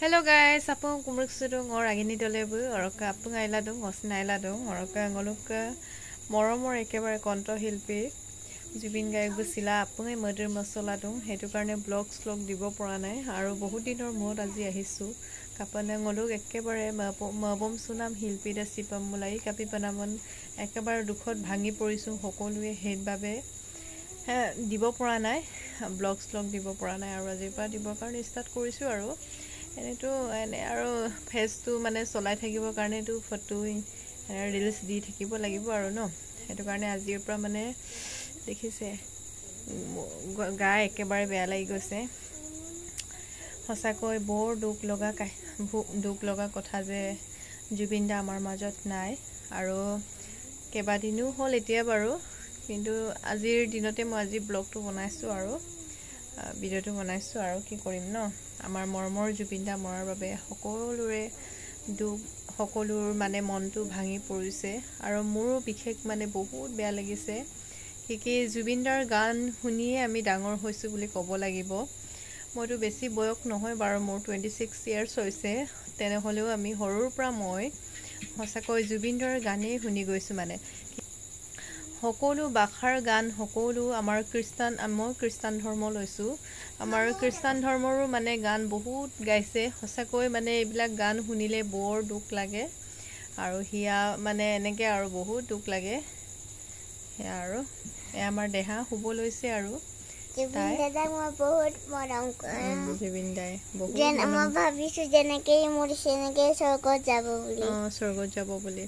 Hello guys, apong kumruksurung or agini dolebu oroka apung ailadung osna ailadung oroka ngoluka moromor ekebare konto hilpi Jubin Gairg busila apung ei murder masola dung hetu karone vlogs dibo pora nai aru bahut dinor mot aji ahisu kapane ngoluk ekebare mabom sunam hilpi da sipam mulai kapi panamon ekebare dukhot bhangi porisu hokoluwe het babe dibo pora nai vlogs dibo pora nai aru ajir pa dibo karone start korisu aru এনেটো এনে আৰু ফেসটো মানে চলাই থাকিবৰ কাৰণে তো photo reels দি থাকিব লাগিব আৰু ন হেতু কাৰণে আজিৰ পৰা মানে দেখিছে গা একেবাৰে বেয়া লাগি গৈছে হসাকৈ বৰ দুখ লগা কথা যে জুবিন দা আমাৰ মাজত নাই আৰু কেবাদিনো হল এতিয়া বাৰু কিন্তু আজিৰ দিনতে মই আজি ব্লগটো বনাইছো আৰু ভিডিওটো বনাইছো আৰু কি কৰিম ন আমাৰ মৰমৰ জুবিন দা মৰাৰ বাবে সকলোৰ মানে মনটো ভাঙি পৰিছে আৰু মোৰো বিশেষ মানে বহুত বেয়া লাগিছে কি জুবিন দাৰ গান শুনিয়ে আমি ডাঙৰ হৈছো বুলি ক'ব লাগিব মইতো বেছি বয়স নহয় বাৰু মোৰ 26 ইয়াৰ্স হৈছে তেনে হলেও আমি হৰুৰ পৰা মই হসাকৈ জুবিন দাৰ গানে শুনি গৈছো মানে সকলো বাখাৰ গান সকলো আমাৰ খ্ৰীষ্টান ধৰ্ম লৈছো আমাৰ খ্ৰীষ্টান ধৰ্মৰো মানে গান বহুত গাইছে হসাকৈ মানে এইবিলাক গান শুনিলে বৰ দুখ লাগে আৰু হিয়া মানে এনেকে আৰু বহুত দুখ লাগে আৰু আমাৰ দেহা শুব লৈছে আৰু জুবিন দাদাক মই বহুত মৰম কৰোঁ জুবিন দাই বহুত যেন মই ভাবিছো যেনেকে মোৰ সেনেকে স্বৰ্গত যাব বুলি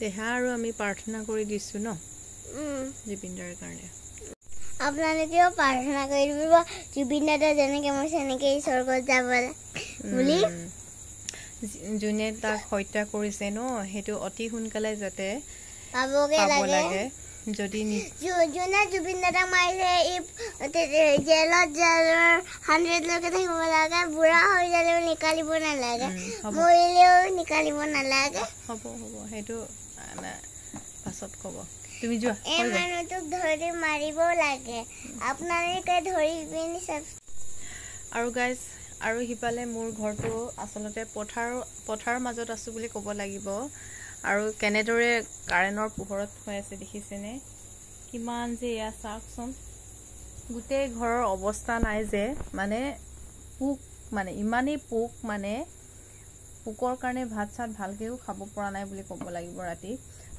দেহা আৰু আমি প্ৰাৰ্থনা কৰি দিছো ন জুবিন দাৰ কাৰণে আপোনালোকেও প্ৰাৰ্থনা কৰি দিব জুবিন দাদা যেনেকে মই সেনেকে স্বৰ্গত যাব বুলি যোনে তাক হত্যা কৰিছে ন হেতু অতি সোনকালে যাতে পাবগে লাগে যদি যোনে জুবিন দাদা মাৰিছে জেলত 100 লকে থাকিব লাগে বুঢ়া হৈ যালেও নিকালিব নালাগে মৰিলেও নিকালিব নালাগে হ'ব হেতু পাছত কব তুমি যোৱা এই মানুহটোক ধৰি মাৰিব লাগে আপোনালোকে ধৰি পিনি আৰু গাইস আৰু হিপালে মোৰ ঘৰটো আসলতে পথাৰৰ মাজত আছো বুলি ক'ব লাগিব আৰু কেনেদৰে কাৰেনৰ পোহৰত হৈ আছে দেখিছেনে কিমান যে ইয়া চাকচোন গুটে ঘৰৰ অৱস্থা নাই যে মানে পোক মানে ইমানেই পোক মানে পোকৰ কাৰণে ভাত চাত ভালকেও খাব পৰা নাই বুলি ক'ব লাগিব ৰাতি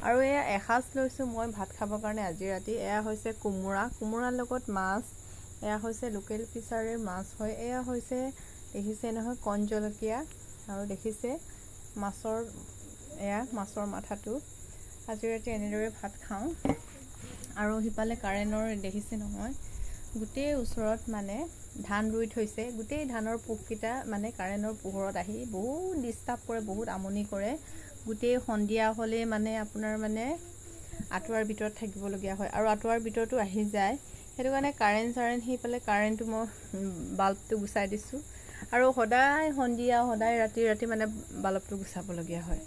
আৰু এয়া এসাজ লৈছো মই ভাত খাবৰ কাৰণে আজি ৰাতি এয়া হৈছে কোমোৰাৰ লগত মাছ এয়া হৈছে লোকেল ফিচাৰৰ মাছ হয় এয়া হৈছে দেখিছে নহয় কণ জলকীয়া আৰু দেখিছে মাছৰ মাথাটো আজি ৰাতি এনেদৰে ভাত খাওঁ আৰু হিপালে কাৰেনৰ দেখিছে নহয় গুটেই ওচৰত মানে ধান ৰুই থৈছে গুটেই ধানৰ পোককিটা মানে কাৰেনৰ পোহৰত আহি বহুত ডিস্টাৰ্ব কৰে বহুত আমনি কৰে গুটেই সন্ধিয়া হলে মানে আপোনাৰ মানে আটুৱাৰ ভিতৰত থাকিব লগিয়া হয় আৰু আটুৱাৰ ভিতৰটো আহি যায় হেতু কাৰণে কাৰেণ্ট হিপালে কাৰেণ্টটো মই বাল্বটো গুছাই দিছো আৰু সদায় সন্ধিয়া সদায় ৰাতি মানে বাল্বটো গুছাব লগিয়া হয়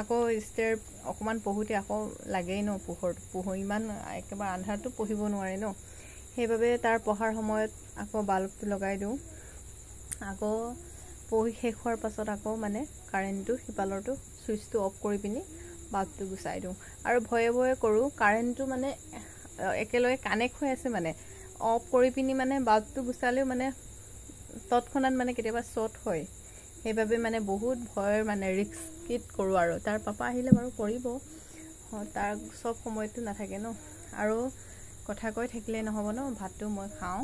আকৌ ষ্টেৰ অকমান পহুতে আকৌ লাগেই ন পোহৰ ইমান একেবাৰে আন্ধাৰটো পঢ়িব নোৱাৰে ন সেইবাবে তাৰ পঢ়াৰ সময়ত আকৌ বাল্বটো লগাই দিওঁ আকৌ পঢ়ি শেষ হোৱাৰ পাছত আকৌ মানে কাৰেণ্টটো হিপালৰটো সুইচটো অফ কৰি পিনি বাল্বটো গুছাই দিওঁ আৰু ভয়ে কৰো কাৰেণ্টটো মানে একেলগে কানেক্ট হৈ আছে মানে অফ কৰি পিনি মানে বাল্বটো গুছালেও মানে তৎক্ষণাত মানে কেতিয়াবা শ্বৰ্ট হয় সেইবাবে মানে বহুত ভয় মানে ৰিস্কিত কৰো আৰু তাৰ পাপা আহিলে বাৰু কৰিব তাৰ সব সময়টো নাথাকে ন আৰু কথা কৈ থাকিলে নহব ন ভাতটো মই খাওঁ